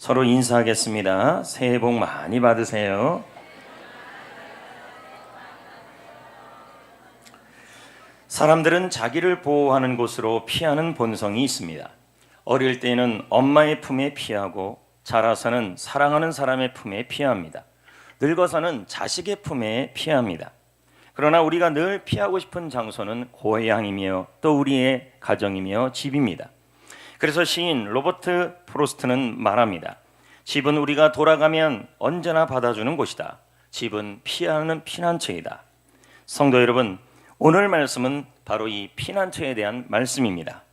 서로 인사하겠습니다. 새해 복 많이 받으세요. 사람들은 자기를 보호하는 곳으로 피하는 본성이 있습니다. 어릴 때는 엄마의 품에 피하고 자라서는 사랑하는 사람의 품에 피합니다. 늙어서는 자식의 품에 피합니다. 그러나 우리가 늘 피하고 싶은 장소는 고향이며 또 우리의 가정이며 집입니다. 그래서 시인 로버트 프로스트는 말합니다. 집은 우리가 돌아가면 언제나 받아주는 곳이다. 집은 피하는 피난처이다. 성도 여러분, 오늘 말씀은 바로 이 피난처에 대한 말씀입니다.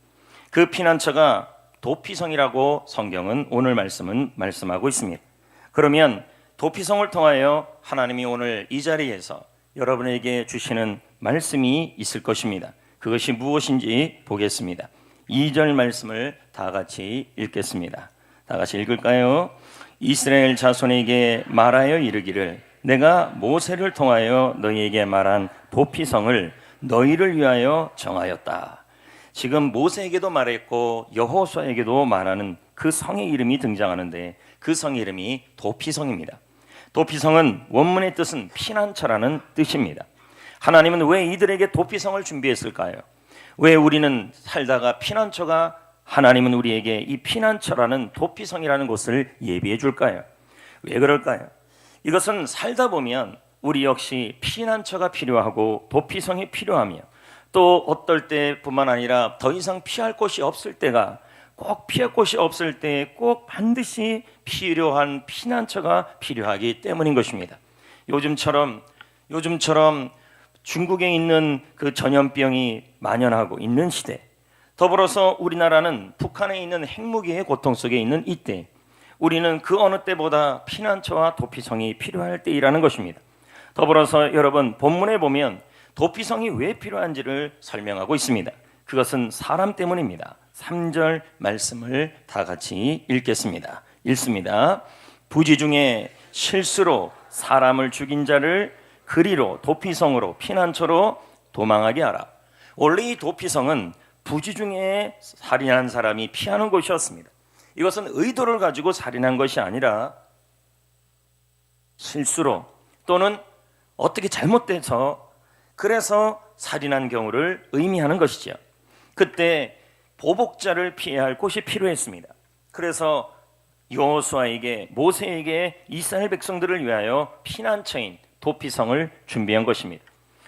그 피난처가 도피성이라고 성경은 오늘 말씀은 말씀하고 있습니다. 그러면 도피성을 통하여 하나님이 오늘 이 자리에서 여러분에게 주시는 말씀이 있을 것입니다. 그것이 무엇인지 보겠습니다. 2절 말씀을 다 같이 읽겠습니다. 다 같이 읽을까요? 이스라엘 자손에게 말하여 이르기를 내가 모세를 통하여 너희에게 말한 도피성을 너희를 위하여 정하였다. 지금 모세에게도 말했고 여호수아에게도 말하는 그 성의 이름이 등장하는데 그 성의 이름이 도피성입니다. 도피성은 원문의 뜻은 피난처라는 뜻입니다. 하나님은 왜 이들에게 도피성을 준비했을까요? 왜 우리는 살다가 피난처가 하나님은 우리에게 이 피난처라는 도피성이라는 곳을 예비해 줄까요? 왜 그럴까요? 이것은 살다 보면 우리 역시 피난처가 필요하고 도피성이 필요하며 또 어떨 때뿐만 아니라 더 이상 피할 곳이 없을 때가 꼭 피할 곳이 없을 때 꼭 반드시 필요한 피난처가 필요하기 때문인 것입니다. 요즘처럼 중국에 있는 그 전염병이 만연하고 있는 시대, 더불어서 우리나라는 북한에 있는 핵무기의 고통 속에 있는 이때 우리는 그 어느 때보다 피난처와 도피성이 필요할 때이라는 것입니다. 더불어서 여러분 본문에 보면 도피성이 왜 필요한지를 설명하고 있습니다. 그것은 사람 때문입니다. 3절 말씀을 다 같이 읽겠습니다. 읽습니다. 부지 중에 실수로 사람을 죽인 자를 그리로 도피성으로 피난처로 도망하게 하라. 원래 이 도피성은 부지 중에 살인한 사람이 피하는 곳이었습니다. 이것은 의도를 가지고 살인한 것이 아니라 실수로 또는 어떻게 잘못돼서 그래서 살인한 경우를 의미하는 것이죠. 그때 보복자를 피해야 할 곳이 필요했습니다. 그래서 여호수아에게 모세에게 이스라엘 백성들을 위하여 피난처인 도피성을 준비한 것입니다.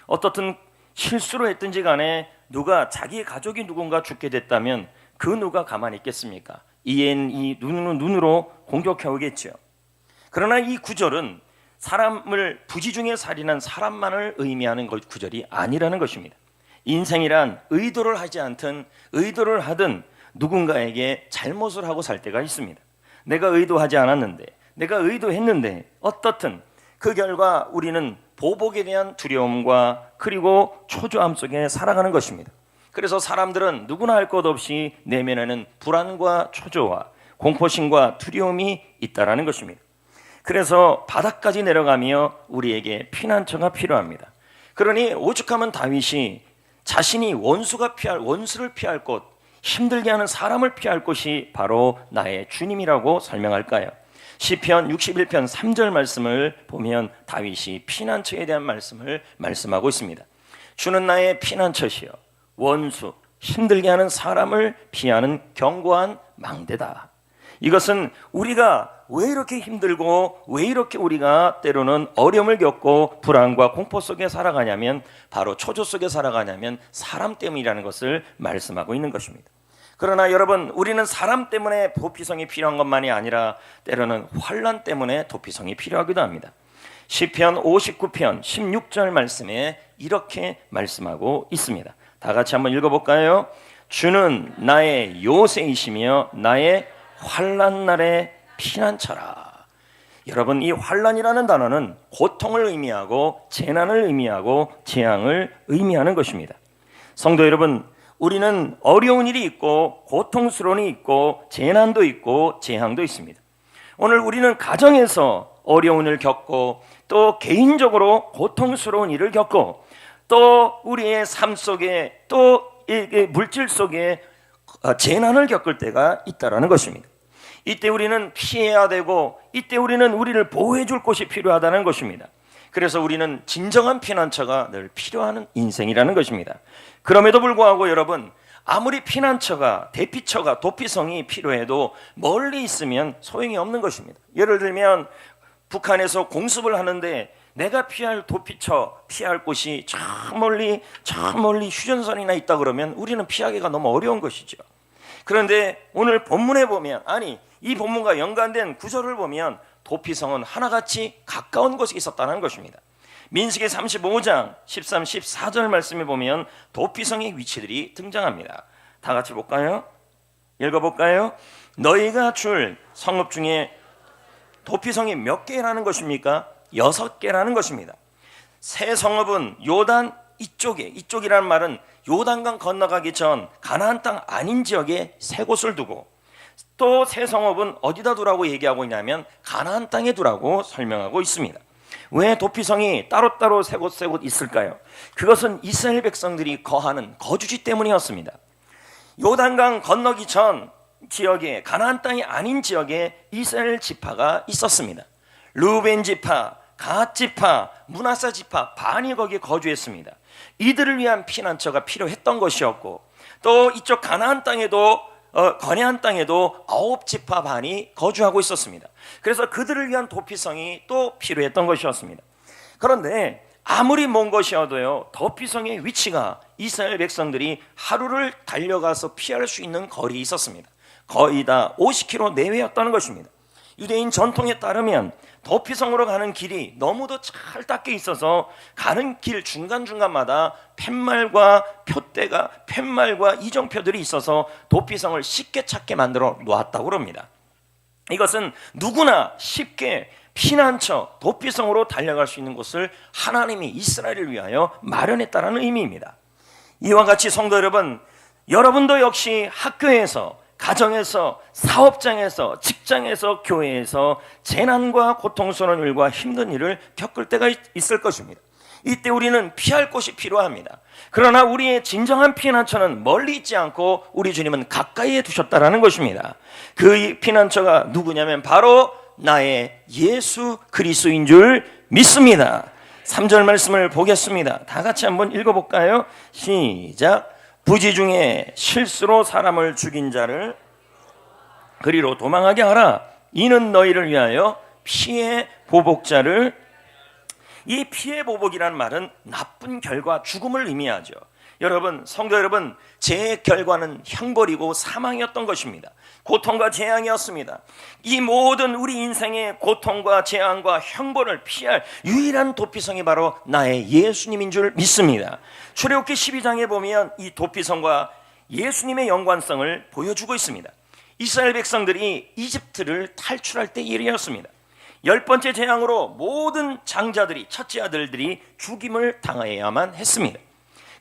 어떻든 실수로 했든지 간에 누가 자기 가족이 누군가 죽게 됐다면 그 누가 가만히 있겠습니까? 이엔 이 눈으로 공격해 오겠죠. 그러나 이 구절은 사람을 부지 중에 살인한 사람만을 의미하는 구절이 아니라는 것입니다. 인생이란 의도를 하지 않든 의도를 하든 누군가에게 잘못을 하고 살 때가 있습니다. 내가 의도하지 않았는데 내가 의도했는데 어떻든 그 결과 우리는 보복에 대한 두려움과 그리고 초조함 속에 살아가는 것입니다. 그래서 사람들은 누구나 할 것 없이 내면에는 불안과 초조와 공포심과 두려움이 있다라는 것입니다. 그래서 바닥까지 내려가며 우리에게 피난처가 필요합니다. 그러니 오죽하면 다윗이 자신이 원수를 피할 곳, 힘들게 하는 사람을 피할 곳이 바로 나의 주님이라고 설명할까요? 시편 61편 3절 말씀을 보면 다윗이 피난처에 대한 말씀을 말씀하고 있습니다. 주는 나의 피난처시여 원수, 힘들게 하는 사람을 피하는 견고한 망대다. 이것은 우리가 왜 이렇게 힘들고 왜 이렇게 우리가 때로는 어려움을 겪고 불안과 공포 속에 살아가냐면 바로 초조 속에 살아가냐면 사람 때문이라는 것을 말씀하고 있는 것입니다. 그러나 여러분 우리는 사람 때문에 도피성이 필요한 것만이 아니라 때로는 환난 때문에 도피성이 필요하기도 합니다. 시편 59편 16절 말씀에 이렇게 말씀하고 있습니다. 다 같이 한번 읽어볼까요? 주는 나의 요새이시며 나의 환난 날의 피난처라. 여러분 이 환난이라는 단어는 고통을 의미하고 재난을 의미하고 재앙을 의미하는 것입니다. 성도 여러분, 우리는 어려운 일이 있고 고통스러운 일이 있고 재난도 있고 재앙도 있습니다. 오늘 우리는 가정에서 어려운 일을 겪고 또 개인적으로 고통스러운 일을 겪고 또 우리의 삶 속에 또 물질 속에 재난을 겪을 때가 있다라는 것입니다. 이때 우리는 피해야 되고 이때 우리는 우리를 보호해 줄 곳이 필요하다는 것입니다. 그래서 우리는 진정한 피난처가 늘 필요한 인생이라는 것입니다. 그럼에도 불구하고 여러분, 아무리 피난처가, 대피처가, 도피성이 필요해도 멀리 있으면 소용이 없는 것입니다. 예를 들면 북한에서 공습을 하는데 내가 피할 도피처, 피할 곳이 저 멀리 휴전선이나 있다 그러면 우리는 피하기가 너무 어려운 것이죠. 그런데 오늘 본문에 보면, 이 본문과 연관된 구절을 보면 도피성은 하나같이 가까운 곳에 있었다는 것입니다. 민수기 35장 13, 14절 말씀에 보면 도피성의 위치들이 등장합니다. 다 같이 볼까요? 읽어볼까요? 너희가 줄 성읍 중에 도피성이 몇 개라는 것입니까? 6개라는 것입니다. 새 성읍은 요단 이쪽이라는 말은 요단강 건너가기 전 가나안 땅 아닌 지역에 세 곳을 두고, 또 새 성읍은 어디다 두라고 얘기하고 있냐면 가나안 땅에 두라고 설명하고 있습니다. 왜 도피성이 따로따로 세 곳 있을까요? 그것은 이스라엘 백성들이 거하는 거주지 때문이었습니다. 요단강 건너기 전 지역에, 가나안 땅이 아닌 지역에 이스라엘 지파가 있었습니다. 르우벤 지파, 갓 지파, 므낫세 지파 반이 거기에 거주했습니다. 이들을 위한 피난처가 필요했던 것이었고, 또 이쪽 가나안 땅에도 거래한 땅에도 9지파 반이 거주하고 있었습니다. 그래서 그들을 위한 도피성이 또 필요했던 것이었습니다. 그런데 아무리 먼 것이어도요, 도피성의 위치가 이스라엘 백성들이 하루를 달려가서 피할 수 있는 거리에 있었습니다. 거의 다 50km 내외였다는 것입니다. 유대인 전통에 따르면 도피성으로 가는 길이 너무도 잘 닦여 있어서 가는 길 중간중간마다 팻말과 이정표들이 있어서 도피성을 쉽게 찾게 만들어 놓았다고 합니다. 이것은 누구나 쉽게 피난처, 도피성으로 달려갈 수 있는 곳을 하나님이 이스라엘을 위하여 마련했다는 의미입니다. 이와 같이 성도 여러분, 여러분도 역시 학교에서, 가정에서, 사업장에서, 직장에서, 교회에서 재난과 고통스러운 일과 힘든 일을 겪을 때가 있을 것입니다. 이때 우리는 피할 곳이 필요합니다. 그러나 우리의 진정한 피난처는 멀리 있지 않고 우리 주님은 가까이에 두셨다는 것입니다. 그 피난처가 누구냐면 바로 나의 예수 그리스도인 줄 믿습니다. 3절 말씀을 보겠습니다. 다 같이 한번 읽어볼까요? 시작. 부지 중에 실수로 사람을 죽인 자를 그리로 도망하게 하라. 이는 너희를 위하여 피해 보복자를, 이 피해 보복이라는 말은 나쁜 결과, 죽음을 의미하죠. 여러분, 성도 여러분, 죄의 결과는 형벌이고 사망이었던 것입니다. 고통과 재앙이었습니다. 이 모든 우리 인생의 고통과 재앙과 형벌을 피할 유일한 도피성이 바로 나의 예수님인 줄 믿습니다. 출애굽기 12장에 보면 이 도피성과 예수님의 연관성을 보여주고 있습니다. 이스라엘 백성들이 이집트를 탈출할 때 일이었습니다. 10번째 재앙으로 모든 장자들이, 첫째 아들들이 죽임을 당해야만 했습니다.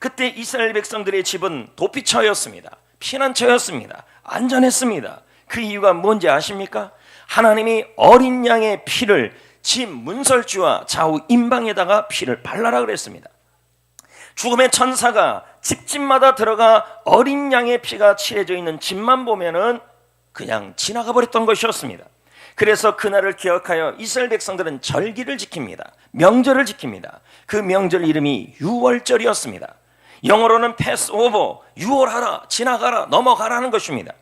그때 이스라엘 백성들의 집은 도피처였습니다. 피난처였습니다. 안전했습니다. 그 이유가 뭔지 아십니까? 하나님이 어린 양의 피를 집 문설주와 좌우 임방에다가 피를 발라라 그랬습니다. 죽음의 천사가 집집마다 들어가 어린 양의 피가 칠해져 있는 집만 보면은 그냥 지나가 버렸던 것이었습니다. 그래서 그날을 기억하여 이스라엘 백성들은 절기를 지킵니다. 명절을 지킵니다. 그 명절 이름이 유월절이었습니다. 영어로는 패스오버, 유월하라, 지나가라, 넘어가라는 것입니다.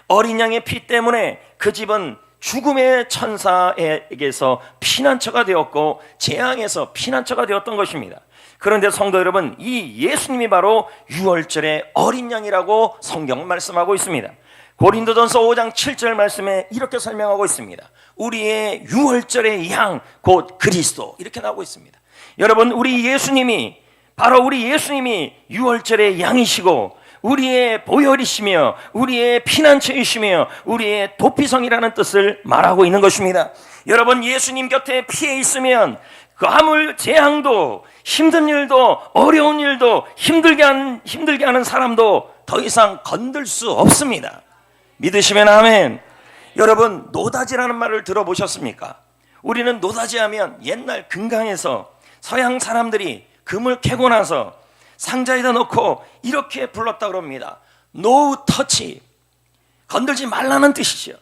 어린 양의 피 때문에 그 집은 죽음의 천사에게서 피난처가 되었고 재앙에서 피난처가 되었던 것입니다. 그런데 성도 여러분, 이 예수님이 바로 유월절의 어린 양이라고 성경은 말씀하고 있습니다. 고린도전서 5장 7절 말씀에 이렇게 설명하고 있습니다. 우리의 유월절의 양 곧 그리스도, 이렇게 나오고 있습니다. 여러분, 우리 예수님이 유월절의 양이시고 우리의 보혈이시며 우리의 피난처이시며 우리의 도피성이라는 뜻을 말하고 있는 것입니다. 여러분, 예수님 곁에 피해 있으면 그 아무 재앙도, 힘든 일도, 어려운 일도, 힘들게 하는 사람도 더 이상 건들 수 없습니다. 믿으시면 아멘. 여러분, 노다지라는 말을 들어보셨습니까? 우리는 노다지하면 옛날 금강에서 서양 사람들이 금을 캐고 나서 상자에다 넣고 이렇게 불렀다고 합니다. No touch, 건들지 말라는 뜻이죠.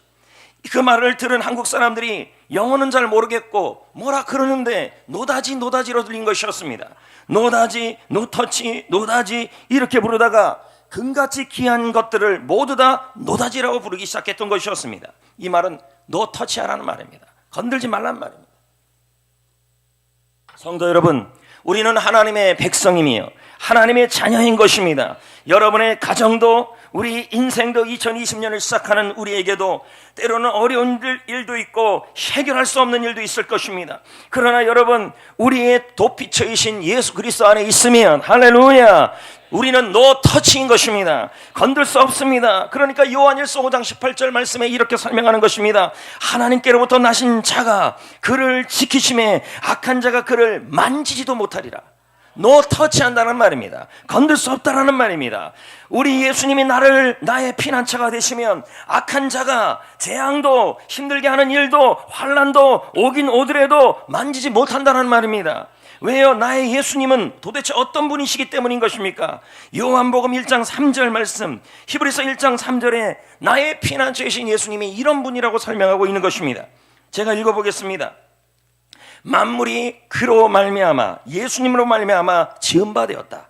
그 말을 들은 한국 사람들이 영어는 잘 모르겠고 뭐라 그러는데 노다지로 들린 것이었습니다. 노다지, 노터치, 노다지 이렇게 부르다가 금같이 귀한 것들을 모두 다 노다지라고 부르기 시작했던 것이었습니다. 이 말은 노터치하라는 말입니다. 건들지 말라는 말입니다. 성도 여러분, 우리는 하나님의 백성이며 하나님의 자녀인 것입니다. 여러분의 가정도 우리 인생도 2020년을 시작하는 우리에게도 때로는 어려운 일도 있고 해결할 수 없는 일도 있을 것입니다. 그러나 여러분, 우리의 도피처이신 예수 그리스도 안에 있으면 할렐루야, 우리는 노터치인 것입니다. 건들 수 없습니다. 그러니까 요한일서 5장 18절 말씀에 이렇게 설명하는 것입니다. 하나님께로부터 나신 자가 그를 지키심에 악한 자가 그를 만지지도 못하리라. 노터치한다는 말입니다. 건들 수 없다라는 말입니다. 우리 예수님이 나의 피난처가 되시면 악한 자가 재앙도, 힘들게 하는 일도, 환난도 오긴 오더라도 만지지 못한다는 말입니다. 왜요? 나의 예수님은 도대체 어떤 분이시기 때문인 것입니까? 요한복음 1장 3절 말씀, 히브리서 1장 3절에 나의 피난처이신 예수님이 이런 분이라고 설명하고 있는 것입니다. 제가 읽어보겠습니다. 만물이 그로 말미암아, 예수님으로 말미암아 지은 바 되었다.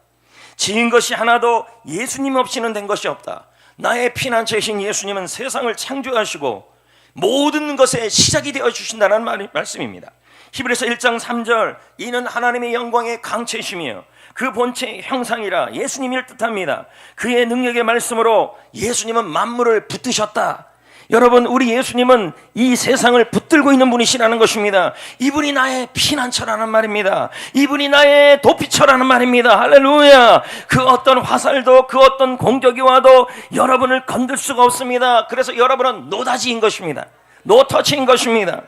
지은 것이 하나도 예수님 없이는 된 것이 없다. 나의 피난처이신 예수님은 세상을 창조하시고 모든 것의 시작이 되어 주신다는 말씀입니다. 히브리서 1장 3절, 이는 하나님의 영광의 강체이시며 그 본체의 형상이라 예수님을 뜻합니다. 그의 능력의 말씀으로 예수님은 만물을 붙드셨다. 여러분, 우리 예수님은 이 세상을 붙들고 있는 분이시라는 것입니다. 이분이 나의 피난처라는 말입니다. 이분이 나의 도피처라는 말입니다. 할렐루야. 그 어떤 화살도, 그 어떤 공격이 와도 여러분을 건들 수가 없습니다. 그래서 여러분은 노다지인 것입니다. 노터치인 것입니다.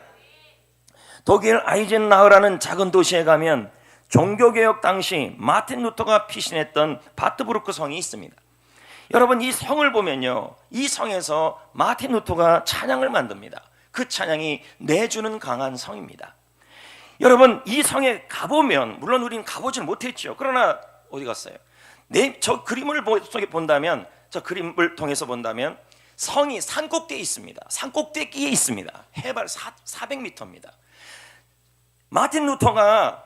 독일 아이젠나흐라는 작은 도시에 가면 종교개혁 당시 마틴 루터가 피신했던 바트부르크 성이 있습니다. 여러분, 이 성을 보면요, 이 성에서 마틴 루터가 찬양을 만듭니다. 그 찬양이 내주는 강한 성입니다. 여러분, 이 성에 가보면, 물론 우리는 가보질 못했죠. 그러나 어디 갔어요? 저 그림을 본다면, 저 그림을 통해서 본다면 성이 산꼭대에 있습니다. 산꼭대기에 있습니다. 해발 400m입니다. 마틴 루터가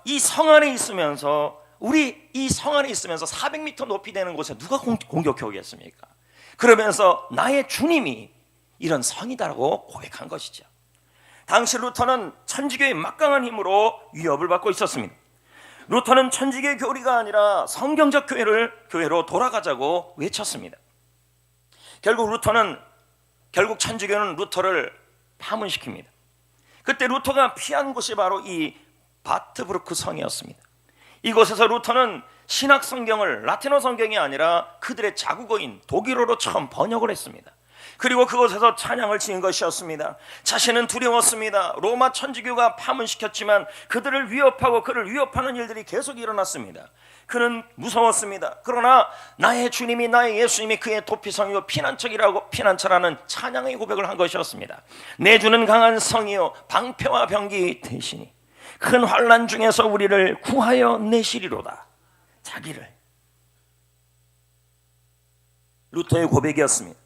이 성 안에 있으면서, 우리 이 성 안에 있으면서 400m 높이 되는 곳에 누가 공격해 오겠습니까? 그러면서 나의 주님이 이런 성이다라고 고백한 것이죠. 당시 루터는 천주교의 막강한 힘으로 위협을 받고 있었습니다. 루터는 천주교의 교리가 아니라 성경적 교회로 돌아가자고 외쳤습니다. 결국 천주교는 루터를 파문시킵니다. 그때 루터가 피한 곳이 바로 이 바트부르크 성이었습니다. 이곳에서 루터는 신학 성경을 라틴어 성경이 아니라 그들의 자국어인 독일어로 처음 번역을 했습니다. 그리고 그곳에서 찬양을 지은 것이었습니다. 자신은 두려웠습니다. 로마 천주교가 파문시켰지만 그들을 위협하고 그를 위협하는 일들이 계속 일어났습니다. 그는 무서웠습니다. 그러나 나의 주님이, 나의 예수님이 그의 도피성이요 피난처라는 찬양의 고백을 한 것이었습니다. 내주는 강한 성이요 방패와 병기 대신이 큰 환난 중에서 우리를 구하여 내시리로다. 자기를, 루터의 고백이었습니다.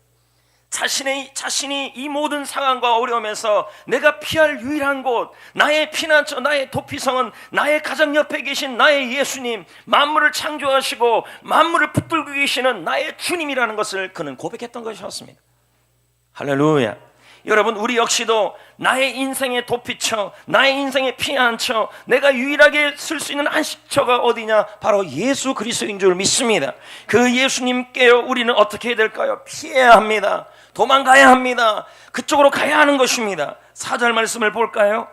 자신이 이 모든 상황과 어려움에서 내가 피할 유일한 곳, 나의 피난처, 나의 도피성은 나의 가장 옆에 계신 나의 예수님, 만물을 창조하시고 만물을 붙들고 계시는 나의 주님이라는 것을 그는 고백했던 것이었습니다. 할렐루야. 여러분, 우리 역시도 나의 인생의 도피처, 나의 인생의 피난처, 내가 유일하게 쓸 수 있는 안식처가 어디냐? 바로 예수 그리스도인 줄 믿습니다. 그 예수님께 우리는 어떻게 해야 될까요? 피해야 합니다. 도망가야 합니다. 그쪽으로 가야 하는 것입니다. 4절 말씀을 볼까요?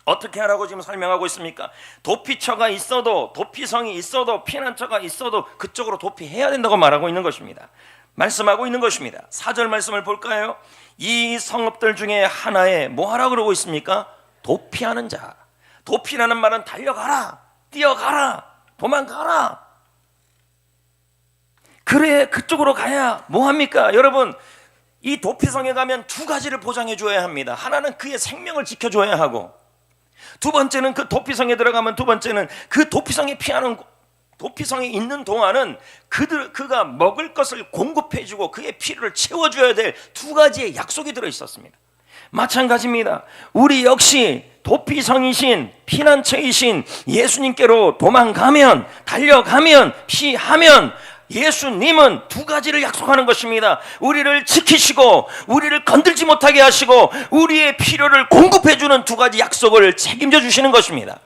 어떻게 하라고 지금 설명하고 있습니까? 도피처가 있어도, 도피성이 있어도, 피난처가 있어도 그쪽으로 도피해야 된다고 말하고 있는 것입니다. 말씀하고 있는 것입니다. 4절 말씀을 볼까요? 이 성읍들 중에 하나에 뭐 하라고 그러고 있습니까? 도피하는 자. 도피라는 말은 달려가라, 뛰어가라, 도망가라. 그래, 그쪽으로 가야 뭐 합니까? 여러분, 이 도피성에 가면 두 가지를 보장해 줘야 합니다. 하나는 그의 생명을 지켜줘야 하고, 두 번째는 그 도피성에 들어가면 그 도피성에 피하는 도피성에 있는 동안은 그가 먹을 것을 공급해주고 그의 필요를 채워줘야 될 두 가지의 약속이 들어있었습니다. 마찬가지입니다. 우리 역시 도피성이신 피난처이신 예수님께로 도망가면, 달려가면, 피하면 예수님은 두 가지를 약속하는 것입니다. 우리를 지키시고 우리를 건들지 못하게 하시고 우리의 필요를 공급해주는 두 가지 약속을 책임져 주시는 것입니다.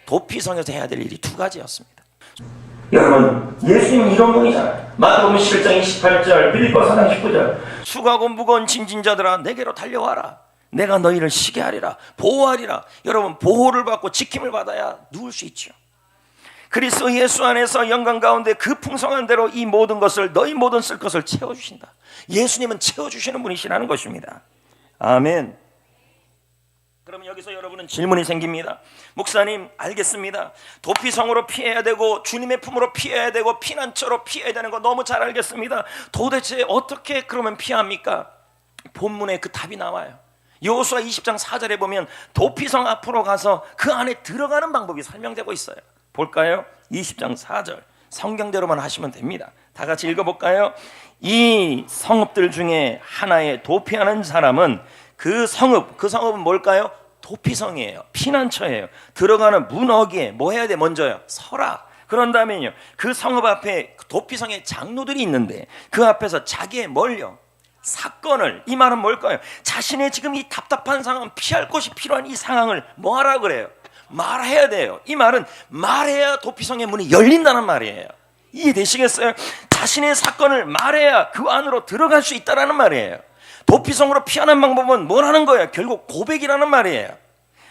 도피성에서 해야 될 일이 두 가지였습니다. 여러분, 예수님 이런 분이잖아요. 마태복음 11장 28절, 빌립보 4장 19절, 수고하고 무거운 짐진 자들아 내게로 달려와라. 내가 너희를 쉬게 하리라, 보호하리라. 여러분, 보호를 받고 지킴을 받아야 누울 수 있죠. 그리스도 예수 안에서 영광 가운데 그 풍성한 대로 이 모든 것을, 너희 모든 쓸 것을 채워주신다. 예수님은 채워주시는 분이시라는 것입니다. 아멘. 그러면 여기서 여러분은 질문이 생깁니다. 목사님, 알겠습니다. 도피성으로 피해야 되고 주님의 품으로 피해야 되고 피난처로 피해야 되는 거 너무 잘 알겠습니다. 도대체 어떻게 그러면 피합니까? 본문에 그 답이 나와요. 여호수아 20장 4절에 보면 도피성 앞으로 가서 그 안에 들어가는 방법이 설명되고 있어요. 볼까요? 20장 4절 성경대로만 하시면 됩니다. 다 같이 읽어볼까요? 이 성읍들 중에 하나에 도피하는 사람은 그 성읍은 뭘까요? 도피성이에요. 피난처예요. 들어가는 문어기에 뭐 해야 돼? 먼저요, 서라. 그런 다음에요, 그 성읍 앞에 도피성의 장로들이 있는데 그 앞에서 자기의 뭘요? 사건을. 이 말은 뭘까요? 자신의 지금 이 답답한 상황, 피할 곳이 필요한 이 상황을 뭐 하라 그래요? 말해야 돼요. 이 말은 말해야 도피성의 문이 열린다는 말이에요. 이해되시겠어요? 자신의 사건을 말해야 그 안으로 들어갈 수 있다는 말이에요. 도피성으로 피하는 방법은 뭐라는 거예요? 결국 고백이라는 말이에요.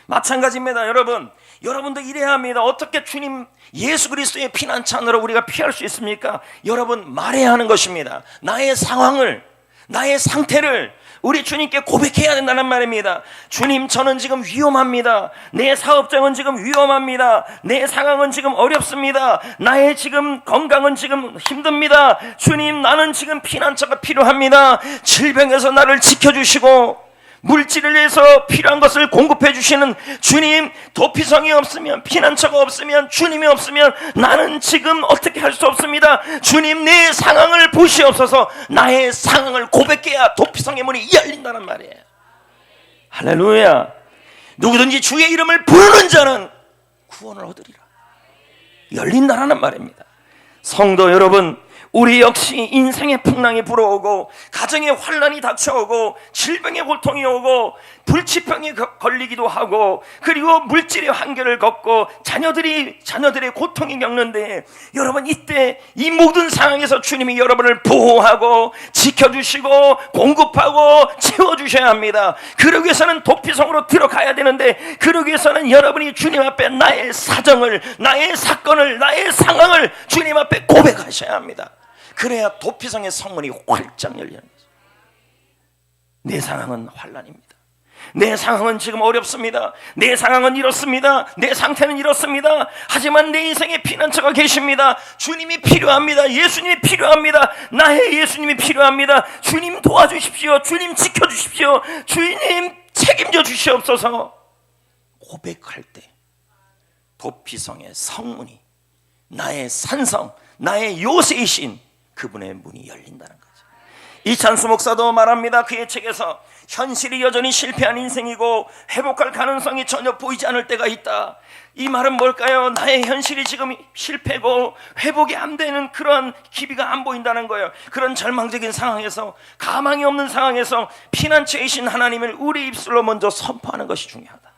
마찬가지입니다. 여러분도 이래야 합니다. 어떻게 주님 예수 그리스도의 피난처로 우리가 피할 수 있습니까? 여러분, 말해야 하는 것입니다. 나의 상황을, 나의 상태를 우리 주님께 고백해야 된다는 말입니다. 주님, 저는 지금 위험합니다. 내 사업장은 지금 위험합니다. 내 상황은 지금 어렵습니다. 나의 지금 건강은 지금 힘듭니다. 주님, 나는 지금 피난처가 필요합니다. 질병에서 나를 지켜주시고 물질을 위해서 필요한 것을 공급해 주시는 주님, 도피성이 없으면, 피난처가 없으면, 주님이 없으면 나는 지금 어떻게 할 수 없습니다. 주님, 내 상황을 보시옵소서. 나의 상황을 고백해야 도피성의 문이 열린다는 말이에요. 할렐루야. 누구든지 주의 이름을 부르는 자는 구원을 얻으리라. 열린다라는 말입니다. 성도 여러분, 우리 역시 인생의 풍랑이 불어오고 가정의 환난이 닥쳐오고 질병의 고통이 오고 불치병에 걸리기도 하고 그리고 물질의 한계를 겪고 자녀들의 고통이 겪는데, 여러분, 이때 이 모든 상황에서 주님이 여러분을 보호하고 지켜주시고 공급하고 채워주셔야 합니다. 그러기 위해서는 도피성으로 들어가야 되는데, 그러기 위해서는 여러분이 주님 앞에 나의 사정을, 나의 사건을, 나의 상황을 주님 앞에 고백하셔야 합니다. 그래야 도피성의 성문이 활짝 열리는 거죠. 내 상황은 환난입니다. 내 상황은 지금 어렵습니다. 내 상황은 이렇습니다. 내 상태는 이렇습니다. 하지만 내 인생에 피난처가 계십니다. 주님이 필요합니다. 예수님이 필요합니다. 나의 예수님이 필요합니다. 주님 도와주십시오. 주님 지켜주십시오. 주님 책임져 주시옵소서. 고백할 때 도피성의 성문이, 나의 산성, 나의 요새이신 그분의 문이 열린다는 거죠. 이찬수 목사도 말합니다. 그의 책에서 현실이 여전히 실패한 인생이고 회복할 가능성이 전혀 보이지 않을 때가 있다. 이 말은 뭘까요? 나의 현실이 지금 실패고 회복이 안 되는 그런 기비가 안 보인다는 거예요. 그런 절망적인 상황에서, 가망이 없는 상황에서 피난처이신 하나님을 우리 입술로 먼저 선포하는 것이 중요하다.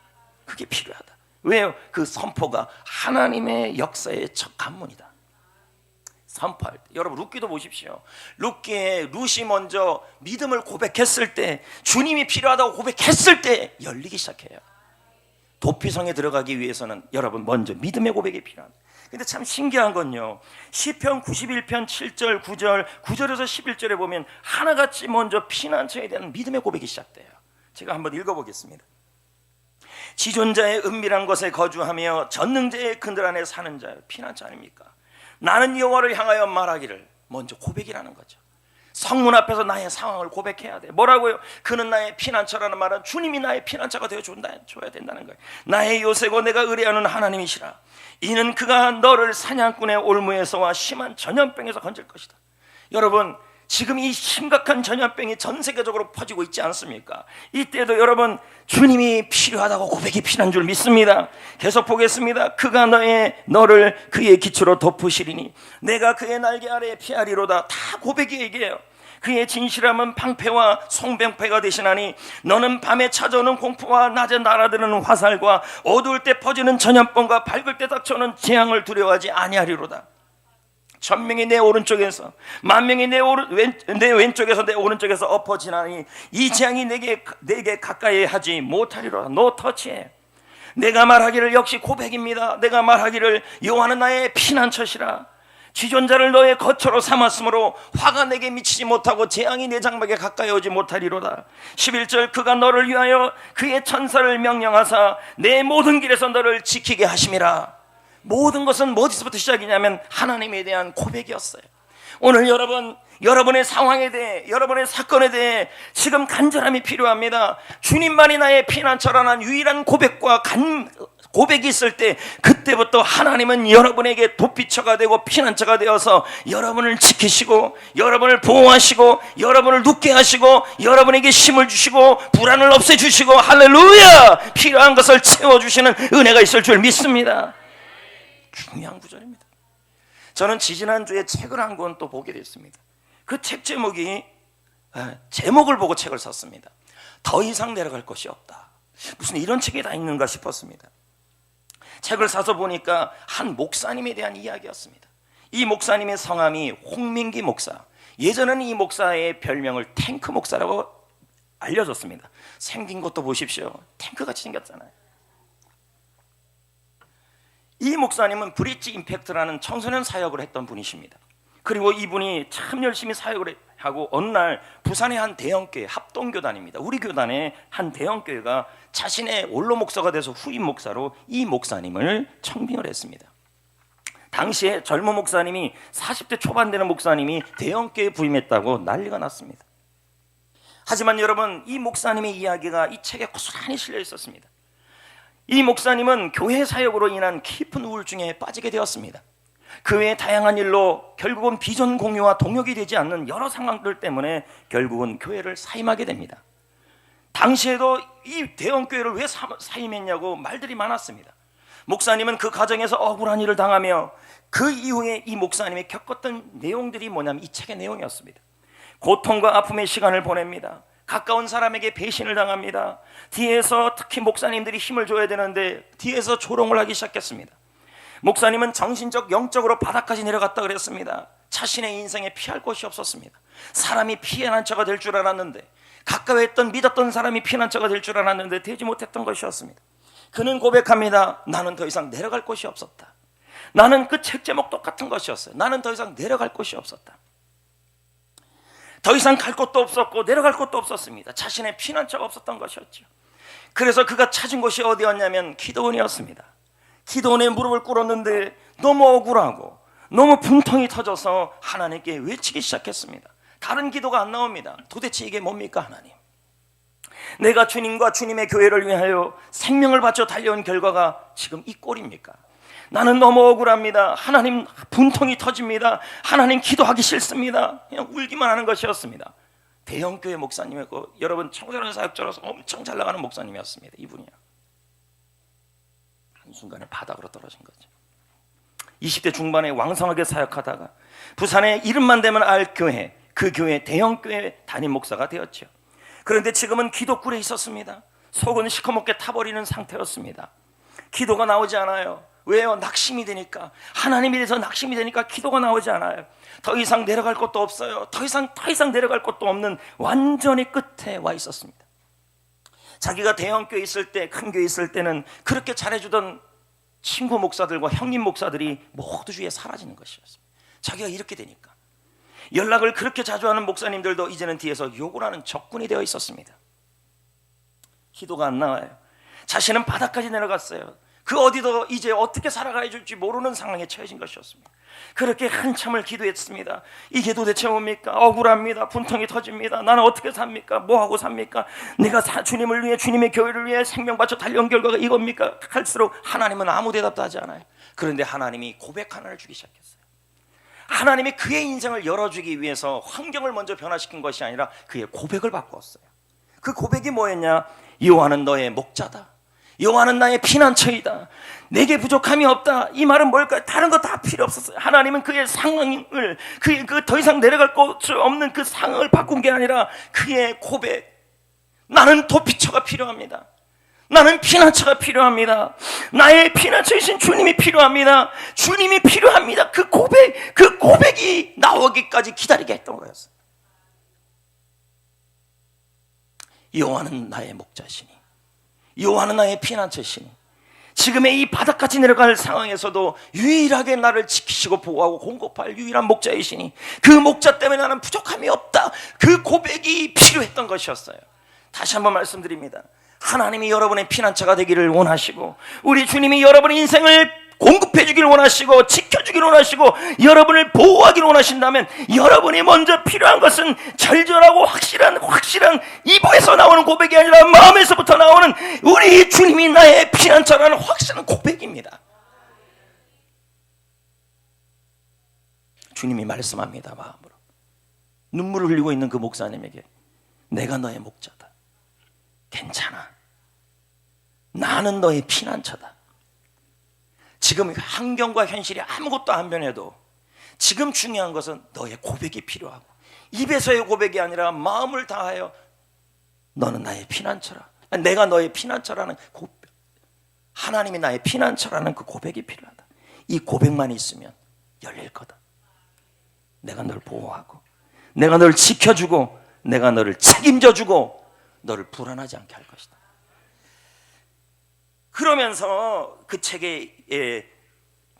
그게 필요하다. 왜요? 그 선포가 하나님의 역사의 첫 관문이다. 선포할 때, 여러분 룻기도 보십시오. 룻기에 룻이 먼저 믿음을 고백했을 때, 주님이 필요하다고 고백했을 때 열리기 시작해요. 도피성에 들어가기 위해서는 여러분 먼저 믿음의 고백이 필요합니다. 근데 참 신기한 건요, 시편 91편 7절 9절 9절에서 11절에 보면 하나같이 먼저 피난처에 대한 믿음의 고백이 시작돼요. 제가 한번 읽어보겠습니다. 지존자의 은밀한 곳에 거주하며 전능자의 그늘 안에 사는 자요, 피난처 아닙니까? 나는 여호와를 향하여 말하기를, 먼저 고백이라는 거죠. 성문 앞에서 나의 상황을 고백해야 돼. 뭐라고요? 그는 나의 피난처라는 말은 주님이 나의 피난처가 되어줘야 된다는 거예요. 나의 요새고 내가 의뢰하는 하나님이시라. 이는 그가 너를 사냥꾼의 올무에서와 심한 전염병에서 건질 것이다. 여러분, 지금 이 심각한 전염병이 전 세계적으로 퍼지고 있지 않습니까? 이때도 여러분, 주님이 필요하다고 고백이 필요한 줄 믿습니다. 계속 보겠습니다. 그가 너를 그의 기초로 덮으시리니 내가 그의 날개 아래에 피하리로다. 다 고백이 얘기해요. 그의 진실함은 방패와 송병패가 되시나니 너는 밤에 찾아오는 공포와 낮에 날아드는 화살과 어두울 때 퍼지는 전염병과 밝을 때 닥쳐오는 재앙을 두려워하지 아니하리로다. 천명이 내 오른쪽에서 만명이 내 왼쪽에서 내 오른쪽에서 엎어지나니 이 재앙이 내게 가까이 하지 못하리로다. 노 터치해. 내가 말하기를, 역시 고백입니다. 내가 말하기를 여호와는 나의 피난처시라. 지존자를 너의 거처로 삼았으므로 화가 내게 미치지 못하고 재앙이 내 장막에 가까이 오지 못하리로다. 11절 그가 너를 위하여 그의 천사를 명령하사 내 모든 길에서 너를 지키게 하심이라. 모든 것은 어디서부터 시작이냐면 하나님에 대한 고백이었어요. 오늘 여러분의 상황에 대해, 여러분의 사건에 대해 지금 간절함이 필요합니다. 주님만이 나의 피난처라는 유일한 고백이 있을 때, 그때부터 하나님은 여러분에게 도피처가 되고 피난처가 되어서 여러분을 지키시고 여러분을 보호하시고 여러분을 눕게 하시고 여러분에게 힘을 주시고 불안을 없애주시고, 할렐루야, 필요한 것을 채워주시는 은혜가 있을 줄 믿습니다. 중요한 구절입니다. 저는 지지난주에 책을 한 권 또 보게 됐습니다. 그 책 제목을 보고 책을 샀습니다. 더 이상 내려갈 것이 없다. 무슨 이런 책이 다 있는가 싶었습니다. 책을 사서 보니까 한 목사님에 대한 이야기였습니다. 이 목사님의 성함이 홍민기 목사. 예전에는 이 목사의 별명을 탱크 목사라고 알려졌습니다. 생긴 것도 보십시오. 탱크같이 생겼잖아요. 이 목사님은 브릿지 임팩트라는 청소년 사역을 했던 분이십니다. 그리고 이분이 참 열심히 사역을 하고 어느 날 부산의 한 대형교회, 합동교단입니다. 우리 교단의 한 대형교회가 자신의 원로 목사가 돼서 후임 목사로 이 목사님을 청빙을 했습니다. 당시에 젊은 목사님이 40대 초반 되는 목사님이 대형교회에 부임했다고 난리가 났습니다. 하지만 여러분, 이 목사님의 이야기가 이 책에 고스란히 실려 있었습니다. 이 목사님은 교회 사역으로 인한 깊은 우울증에 빠지게 되었습니다. 그 외에 다양한 일로 결국은 비전 공유와 동역이 되지 않는 여러 상황들 때문에 결국은 교회를 사임하게 됩니다. 당시에도 이 대형교회를 왜 사임했냐고 말들이 많았습니다. 목사님은 그 과정에서 억울한 일을 당하며 그 이후에 이 목사님이 겪었던 내용들이 뭐냐면 이 책의 내용이었습니다. 고통과 아픔의 시간을 보냅니다. 가까운 사람에게 배신을 당합니다. 뒤에서 특히 목사님들이 힘을 줘야 되는데 뒤에서 조롱을 하기 시작했습니다. 목사님은 정신적, 영적으로 바닥까지 내려갔다 그랬습니다. 자신의 인생에 피할 곳이 없었습니다. 사람이 피난처가 될 줄 알았는데, 가까워했던 믿었던 사람이 피난처가 될 줄 알았는데 되지 못했던 것이었습니다. 그는 고백합니다. 나는 더 이상 내려갈 곳이 없었다. 나는 그 책 제목 똑같은 것이었어요. 나는 더 이상 내려갈 곳이 없었다. 더 이상 갈 곳도 없었고 내려갈 곳도 없었습니다. 자신의 피난처가 없었던 것이었죠. 그래서 그가 찾은 곳이 어디였냐면 기도원이었습니다. 기도원에 무릎을 꿇었는데 너무 억울하고 너무 분통이 터져서 하나님께 외치기 시작했습니다. 다른 기도가 안 나옵니다. 도대체 이게 뭡니까 하나님? 내가 주님과 주님의 교회를 위하여 생명을 바쳐 달려온 결과가 지금 이 꼴입니까? 나는 너무 억울합니다. 하나님, 분통이 터집니다. 하나님, 기도하기 싫습니다. 그냥 울기만 하는 것이었습니다. 대형교회 목사님이고 여러분 청소년 사역자로서 엄청 잘 나가는 목사님이었습니다. 이분이요. 한순간에 바닥으로 떨어진 거죠. 20대 중반에 왕성하게 사역하다가 부산에 이름만 대면 알 교회, 그 교회 대형교회 담임 목사가 되었죠. 그런데 지금은 기도굴에 있었습니다. 속은 시커멓게 타버리는 상태였습니다. 기도가 나오지 않아요. 왜요? 낙심이 되니까, 하나님에 대해서 낙심이 되니까 기도가 나오지 않아요. 더 이상 내려갈 곳도 없어요. 더 이상 내려갈 곳도 없는 완전히 끝에 와 있었습니다. 자기가 대형교회 있을 때, 큰 교회 있을 때는 그렇게 잘해주던 친구 목사들과 형님 목사들이 모두 주위에 사라지는 것이었습니다. 자기가 이렇게 되니까 연락을 그렇게 자주 하는 목사님들도 이제는 뒤에서 욕을 하는 적군이 되어 있었습니다. 기도가 안 나와요. 자신은 바닥까지 내려갔어요. 그 어디도 이제 어떻게 살아가야 될지 모르는 상황에 처해진 것이었습니다. 그렇게 한참을 기도했습니다. 이게 도대체 뭡니까? 억울합니다. 분통이 터집니다. 나는 어떻게 삽니까? 뭐하고 삽니까? 내가 주님을 위해, 주님의 교회를 위해 생명 바쳐 달려온 결과가 이겁니까? 할수록 하나님은 아무 대답도 하지 않아요. 그런데 하나님이 고백 하나를 주기 시작했어요. 하나님이 그의 인생을 열어주기 위해서 환경을 먼저 변화시킨 것이 아니라 그의 고백을 바꿨어요. 그 고백이 뭐였냐? 여호와는 너의 목자다. 여호와는 나의 피난처이다. 내게 부족함이 없다. 이 말은 뭘까요? 다른 거 다 필요 없었어요. 하나님은 그의 상황을, 그 더 이상 내려갈 곳 없는 그 상황을 바꾼 게 아니라 그의 고백. 나는 도피처가 필요합니다. 나는 피난처가 필요합니다. 나의 피난처이신 주님이 필요합니다. 주님이 필요합니다. 그 고백이 나오기까지 기다리게 했던 거였어요. 여호와는 나의 목자시니, 여호와는 나의 피난처시니, 지금의 이 바닥까지 내려갈 상황에서도 유일하게 나를 지키시고 보호하고 공급할 유일한 목자이시니, 그 목자 때문에 나는 부족함이 없다. 그 고백이 필요했던 것이었어요. 다시 한번 말씀드립니다. 하나님이 여러분의 피난처가 되기를 원하시고, 우리 주님이 여러분의 인생을 공급해 주기를 원하시고, 지켜주기를 원하시고, 여러분을 보호하기를 원하신다면, 여러분이 먼저 필요한 것은 절절하고 확실한 입에서 나오는 고백이 아니라 마음에서부터 나오는 우리 주님이 나의 피난처라는 확실한 고백입니다. 주님이 말씀합니다. 마음으로 눈물을 흘리고 있는 그 목사님에게, 내가 너의 목자다. 괜찮아. 나는 너의 피난처다. 지금 환경과 현실이 아무것도 안 변해도 지금 중요한 것은 너의 고백이 필요하고, 입에서의 고백이 아니라 마음을 다하여 너는 나의 피난처라, 내가 너의 피난처라는 고백, 하나님이 나의 피난처라는 그 고백이 필요하다. 이 고백만 있으면 열릴 거다. 내가 널 보호하고, 내가 널 지켜주고, 내가 너를 책임져주고, 너를 불안하지 않게 할 것이다. 그러면서 그 책에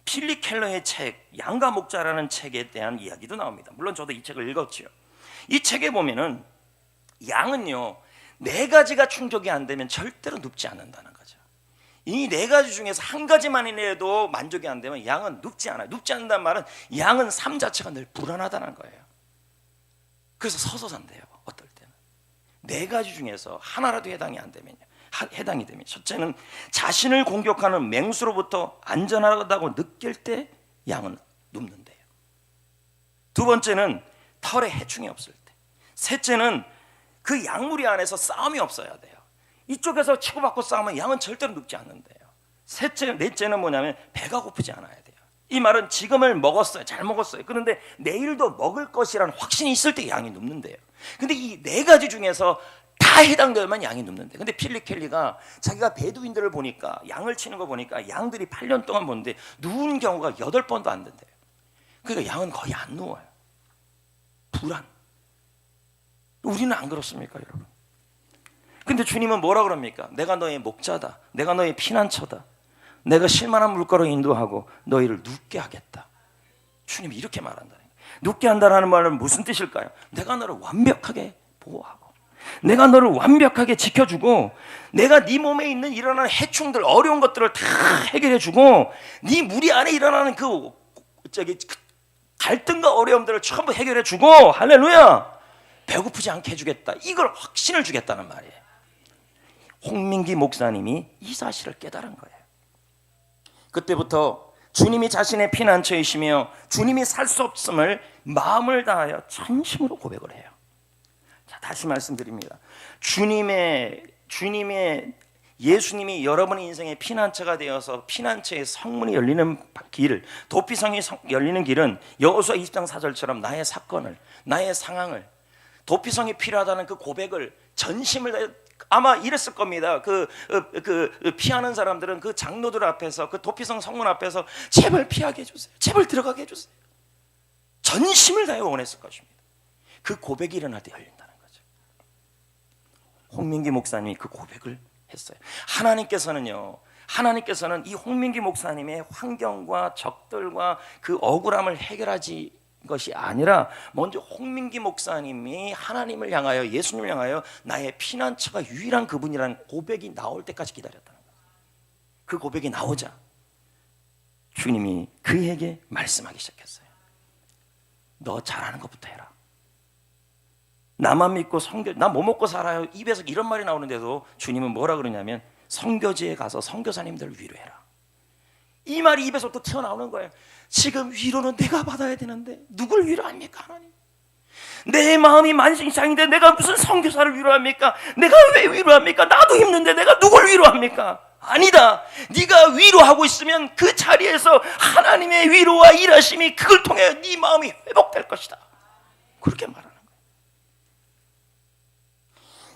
필립 켈러의 책 양과 목자라는 책에 대한 이야기도 나옵니다. 물론 저도 이 책을 읽었죠. 이 책에 보면은 양은요, 4가지가 충족이 안 되면 절대로 눕지 않는다는 거죠. 이 4가지 중에서 한 가지만이라도 만족이 안 되면 양은 눕지 않아요. 눕지 않는다는 말은 양은 삶 자체가 늘 불안하다는 거예요. 그래서 서서 산대요. 어떨 때는 4가지 중에서 하나라도 해당이 되면, 첫째는 자신을 공격하는 맹수로부터 안전하다고 느낄 때 양은 눕는데요. 두 번째는 털에 해충이 없을 때. 셋째는 그 양무리 안에서 싸움이 없어야 돼요. 이쪽에서 치고받고 싸우면 양은 절대로 눕지 않는데요. 넷째는 뭐냐면 배가 고프지 않아야 돼요. 이 말은 지금을 먹었어요. 잘 먹었어요. 그런데 내일도 먹을 것이라는 확신이 있을 때 양이 눕는데요. 근데 이 4가지 중에서 다 해당되면 양이 눕는데, 근데 필립 켈리가 자기가 베두인들을 보니까, 양을 치는 거 보니까 양들이 8년 동안 보는데 누운 경우가 8번도 안 된대요. 그러니까 양은 거의 안 누워요. 불안. 우리는 안 그렇습니까, 여러분? 근데 주님은 뭐라 그럽니까? 내가 너의 목자다. 내가 너의 피난처다. 내가 실만한 물가로 인도하고 너희를 눕게 하겠다. 주님이 이렇게 말한다는 거예요. 눕게 한다는 말은 무슨 뜻일까요? 내가 너를 완벽하게 보호하고, 내가 너를 완벽하게 지켜주고, 내가 네 몸에 있는 일어나는 해충들, 어려운 것들을 다 해결해주고, 네 무리 안에 일어나는 그 갈등과 어려움들을 전부 해결해주고, 할렐루야, 배고프지 않게 해주겠다. 이걸 확신을 주겠다는 말이에요. 홍민기 목사님이 이 사실을 깨달은 거예요. 그때부터 주님이 자신의 피난처이시며 주님이 살 수 없음을 마음을 다하여 전심으로 고백을 해요. 자, 다시 말씀드립니다. 예수님이 여러분의 인생의 피난처가 되어서 피난처의 성문이 열리는 길, 도피성이 열리는 길은 여호수아 20장 4절처럼 나의 사건을, 나의 상황을, 도피성이 필요하다는 그 고백을 전심을 다해, 아마 이랬을 겁니다. 피하는 사람들은 그 장로들 앞에서, 그 도피성 성문 앞에서 제발 피하게 해주세요. 제발 들어가게 해주세요. 전심을 다해 원했을 것입니다. 그 고백이 일어날 때 열린다는 거죠. 홍민기 목사님이 그 고백을 했어요. 하나님께서는 이 홍민기 목사님의 환경과 적들과 그 억울함을 해결하지 것이 아니라 먼저 홍민기 목사님이 하나님을 향하여, 예수님을 향하여 나의 피난처가 유일한 그분이라는 고백이 나올 때까지 기다렸다는 거예요. 그 고백이 나오자 주님이 그에게 말씀하기 시작했어요. 너 잘하는 것부터 해라. 나만 믿고 나 뭐 먹고 살아요. 입에서 이런 말이 나오는데도 주님은 뭐라 그러냐면 선교지에 가서 선교사님들 위로해라. 이 말이 입에서부터 튀어나오는 거예요. 지금 위로는 내가 받아야 되는데 누굴 위로합니까 하나님? 내 마음이 만신창인데 내가 무슨 선교사를 위로합니까? 내가 왜 위로합니까? 나도 힘든데 내가 누굴 위로합니까? 아니다. 네가 위로하고 있으면 그 자리에서 하나님의 위로와 일하심이 그걸 통해 네 마음이 회복될 것이다. 그렇게 말하는 거예요.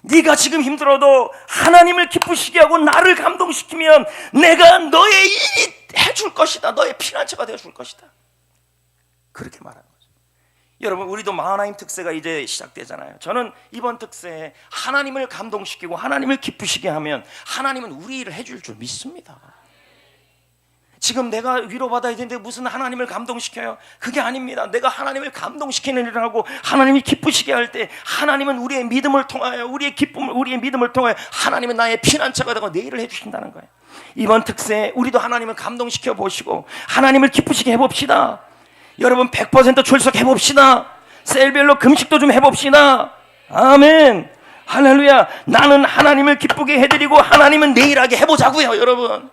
네가 지금 힘들어도 하나님을 기쁘시게 하고 나를 감동시키면 내가 너의 일이 해줄 것이다. 너의 피난처가 되어줄 것이다. 그렇게 말하는 거죠. 여러분, 우리도 마하나임 특세가 이제 시작되잖아요. 저는 이번 특세에 하나님을 감동시키고 하나님을 기쁘시게 하면 하나님은 우리 일을 해줄 줄 믿습니다. 지금 내가 위로받아야 되는데 무슨 하나님을 감동시켜요? 그게 아닙니다. 내가 하나님을 감동시키는 일을 하고 하나님이 기쁘시게 할 때 하나님은 우리의 믿음을 통하여 우리의 기쁨을 우리의 믿음을 통하여 하나님은 나의 피난처가 되고 내 일을 해주신다는 거예요. 이번 특세에 우리도 하나님을 감동시켜 보시고 하나님을 기쁘시게 해봅시다. 여러분 100% 출석해봅시다. 셀별로 금식도 좀 해봅시다. 아멘. 할렐루야. 나는 하나님을 기쁘게 해드리고 하나님은 내 일하게 해보자고요. 여러분,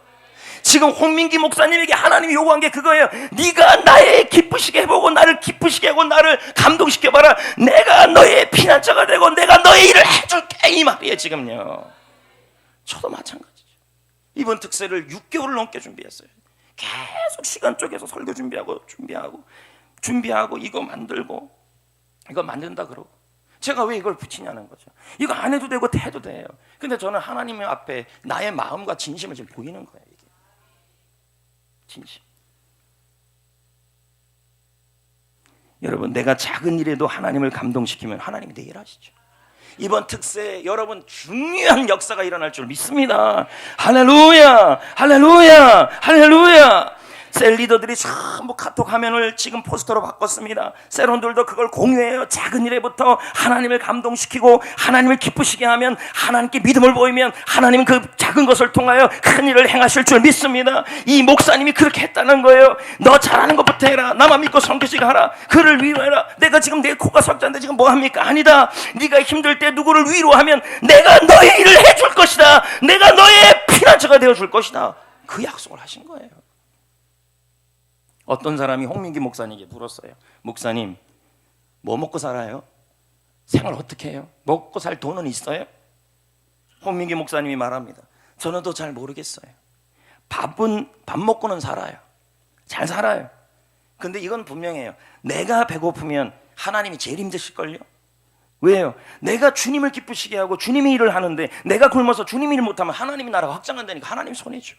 지금 홍민기 목사님에게 하나님이 요구한 게 그거예요. 네가 나의 기쁘시게 해보고 나를 기쁘시게 하고 나를 감동시켜봐라. 내가 너의 피난처가 되고 내가 너의 일을 해줄게, 이 말이에요. 지금요 저도 마찬가지죠. 이번 특세를 6개월을 넘게 준비했어요. 계속 시간 쪼개서 설교 준비하고 이거 만들고 이거 만든다 그러고 제가 왜 이걸 붙이냐는 거죠. 이거 안 해도 되고 해도 돼요. 근데 저는 하나님 앞에 나의 마음과 진심을 지금 보이는 거예요. 이게 진심. 여러분, 내가 작은 일에도 하나님을 감동시키면 하나님이 내 일 하시죠. 이번 특세 여러분 중요한 역사가 일어날 줄 믿습니다. 할렐루야, 할렐루야, 할렐루야. 셀 리더들이 전부 카톡 화면을 지금 포스터로 바꿨습니다. 셀원들도 그걸 공유해요. 작은 일에부터 하나님을 감동시키고 하나님을 기쁘시게 하면 하나님께 믿음을 보이면 하나님은 그 작은 것을 통하여 큰 일을 행하실 줄 믿습니다. 이 목사님이 그렇게 했다는 거예요. 너 잘하는 것부터 해라. 나만 믿고 성교식 하라. 그를 위로해라. 내가 지금 내 코가 석자인데 지금 뭐합니까? 아니다. 네가 힘들 때 누구를 위로하면 내가 너의 일을 해줄 것이다. 내가 너의 피난처가 되어줄 것이다. 그 약속을 하신 거예요. 어떤 사람이 홍민기 목사님에게 물었어요. 목사님, 뭐 먹고 살아요? 생활 어떻게 해요? 먹고 살 돈은 있어요? 홍민기 목사님이 말합니다. 저는 또 잘 모르겠어요. 밥 먹고는 살아요. 잘 살아요. 근데 이건 분명해요. 내가 배고프면 하나님이 제일 힘드실걸요? 왜요? 내가 주님을 기쁘시게 하고 주님의 일을 하는데 내가 굶어서 주님 일을 못하면 하나님의 나라가 확장한다니까 하나님 손해죠.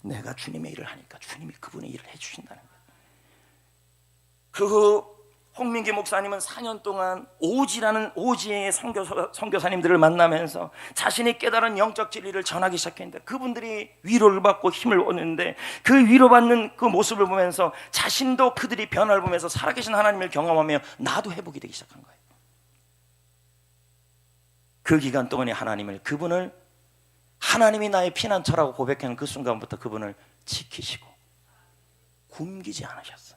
내가 주님의 일을 하니까 주님이 그분의 일을 해주신다는 거예요. 그 후 홍민기 목사님은 4년 동안 오지의 선교사님들을 만나면서 자신이 깨달은 영적 진리를 전하기 시작했는데 그분들이 위로를 받고 힘을 얻는데 그 위로받는 그 모습을 보면서 자신도 그들이 변화를 보면서 살아계신 하나님을 경험하며 나도 회복이 되기 시작한 거예요. 그 기간 동안에 그분을 하나님이 나의 피난처라고 고백하는 그 순간부터 그분을 지키시고 굶기지 않으셨어요.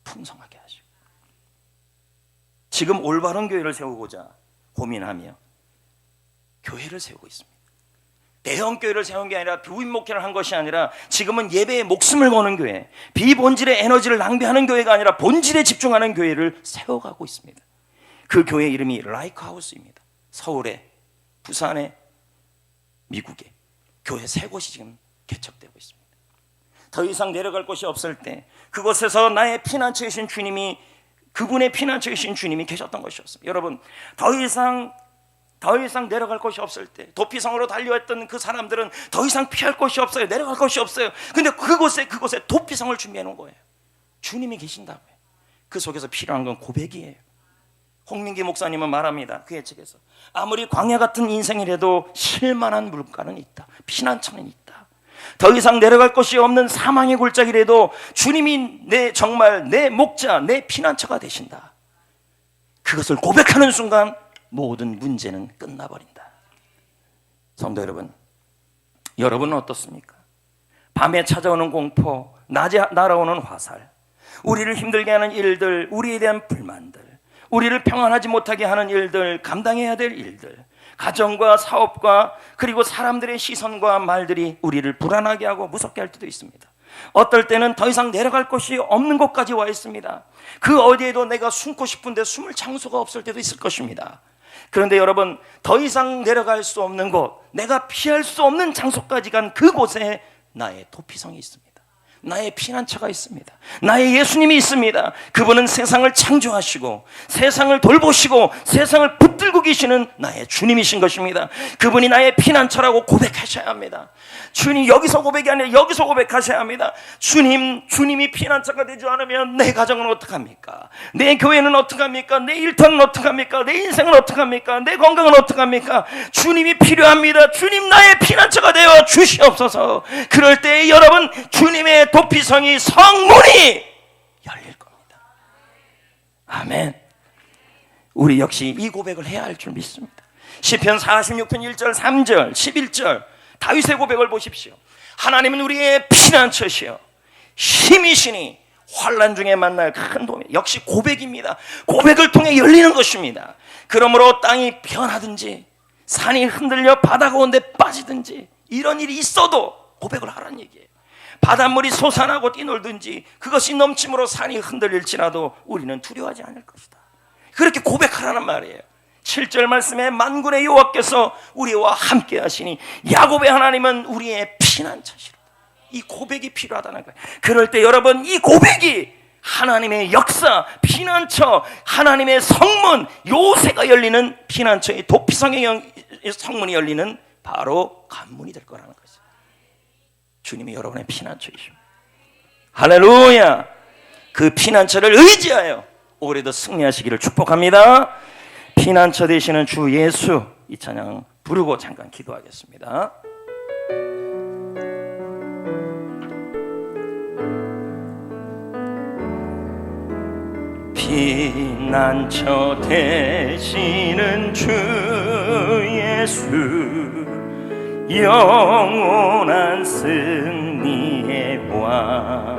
풍성하게 하시고 지금 올바른 교회를 세우고자 고민하며 교회를 세우고 있습니다. 대형 교회를 세운 게 아니라 부인 목회를 한 것이 아니라 지금은 예배에 목숨을 거는 교회, 비본질의 에너지를 낭비하는 교회가 아니라 본질에 집중하는 교회를 세워가고 있습니다. 그 교회 이름이 라이크하우스입니다. 서울에, 부산에, 미국에 교회 3곳이 지금 개척되고 있습니다. 더 이상 내려갈 곳이 없을 때 그곳에서 나의 피난처이신 주님이 그분의 피난처이신 주님이 계셨던 것이었습니다. 여러분, 더 이상 내려갈 곳이 없을 때 도피성으로 달려왔던 그 사람들은 더 이상 피할 곳이 없어요. 내려갈 곳이 없어요. 근데 그곳에 도피성을 준비해 놓은 거예요. 주님이 계신다고요. 그 속에서 필요한 건 고백이에요. 홍민기 목사님은 말합니다. 그의 책에서 아무리 광야 같은 인생이라도 쉴만한 물가는 있다. 피난처는 있다. 더 이상 내려갈 곳이 없는 사망의 골짜기라도 주님이 정말 내 목자, 내 피난처가 되신다. 그것을 고백하는 순간 모든 문제는 끝나버린다. 성도 여러분, 여러분은 어떻습니까? 밤에 찾아오는 공포, 낮에 날아오는 화살, 우리를 힘들게 하는 일들, 우리에 대한 불만들, 우리를 평안하지 못하게 하는 일들, 감당해야 될 일들, 가정과 사업과 그리고 사람들의 시선과 말들이 우리를 불안하게 하고 무섭게 할 때도 있습니다. 어떨 때는 더 이상 내려갈 곳이 없는 곳까지 와 있습니다. 그 어디에도 내가 숨고 싶은데 숨을 장소가 없을 때도 있을 것입니다. 그런데 여러분, 더 이상 내려갈 수 없는 곳, 내가 피할 수 없는 장소까지 간 그곳에 나의 도피성이 있습니다. 나의 피난처가 있습니다. 나의 예수님이 있습니다. 그분은 세상을 창조하시고 세상을 돌보시고 세상을 붙들고 계시는 나의 주님이신 것입니다. 그분이 나의 피난처라고 고백하셔야 합니다. 주님, 여기서 고백이 아니라 여기서 고백하셔야 합니다. 주님이 피난처가 되지 않으면 내 가정은 어떡합니까? 내 교회는 어떡합니까? 내 일터는 어떡합니까? 내 인생은 어떡합니까? 내 건강은 어떡합니까? 주님이 필요합니다. 주님, 나의 피난처가 되어 주시옵소서. 그럴 때 여러분, 주님의 도피성이, 성문이 열릴 겁니다. 아멘. 우리 역시 이 고백을 해야 할 줄 믿습니다. 시편 46편 1절 3절 11절 다윗의 고백을 보십시오. 하나님은 우리의 피난처시여 힘이시니 환난 중에 만날 큰 도움이. 역시 고백입니다. 고백을 통해 열리는 것입니다. 그러므로 땅이 변하든지 산이 흔들려 바다 가운데 빠지든지 이런 일이 있어도 고백을 하라는 얘기예요. 바닷물이 솟아나고 뛰놀든지 그것이 넘침으로 산이 흔들릴지라도 우리는 두려워하지 않을 것이다. 그렇게 고백하라는 말이에요. 7절 말씀에 만군의 여호와께서 우리와 함께 하시니 야곱의 하나님은 우리의 피난처시라. 이 고백이 필요하다는 거예요. 그럴 때 여러분, 이 고백이 하나님의 역사, 피난처, 하나님의 성문, 요새가 열리는 피난처의 도피성의 성문이 열리는 바로 관문이 될 거라는 거죠. 주님이 여러분의 피난처이십니다. 할렐루야. 그 피난처를 의지하여 올해도 승리하시기를 축복합니다. 피난처 되시는 주 예수, 이 찬양 부르고 잠깐 기도하겠습니다. 피난처 되시는 주 예수, 영원한 승리의 왕,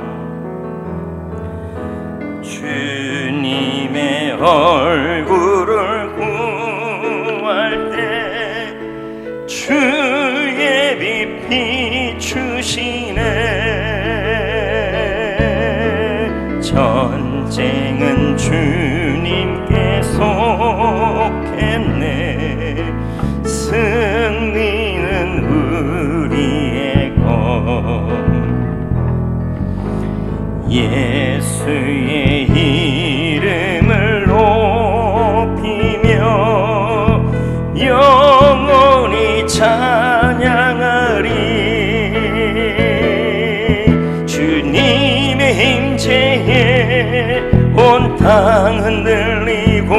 주님의 얼굴을 구할 때 주의 빛 비추시네. 전쟁은 주님께 속했네. 승리는 우리의 것. 예수의 이름을 높이며 영원히 찬양하리. 주님의 임재에 온 땅 흔들리고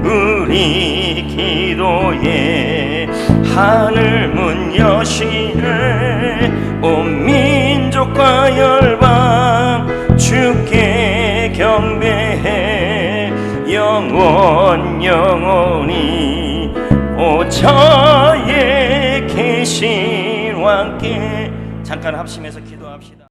우리 기도에 하늘 문 여시네. 온 민족과 열방 주께 경배해. 영원히 보좌에 계신 왕께. 잠깐 합심해서 기도합시다.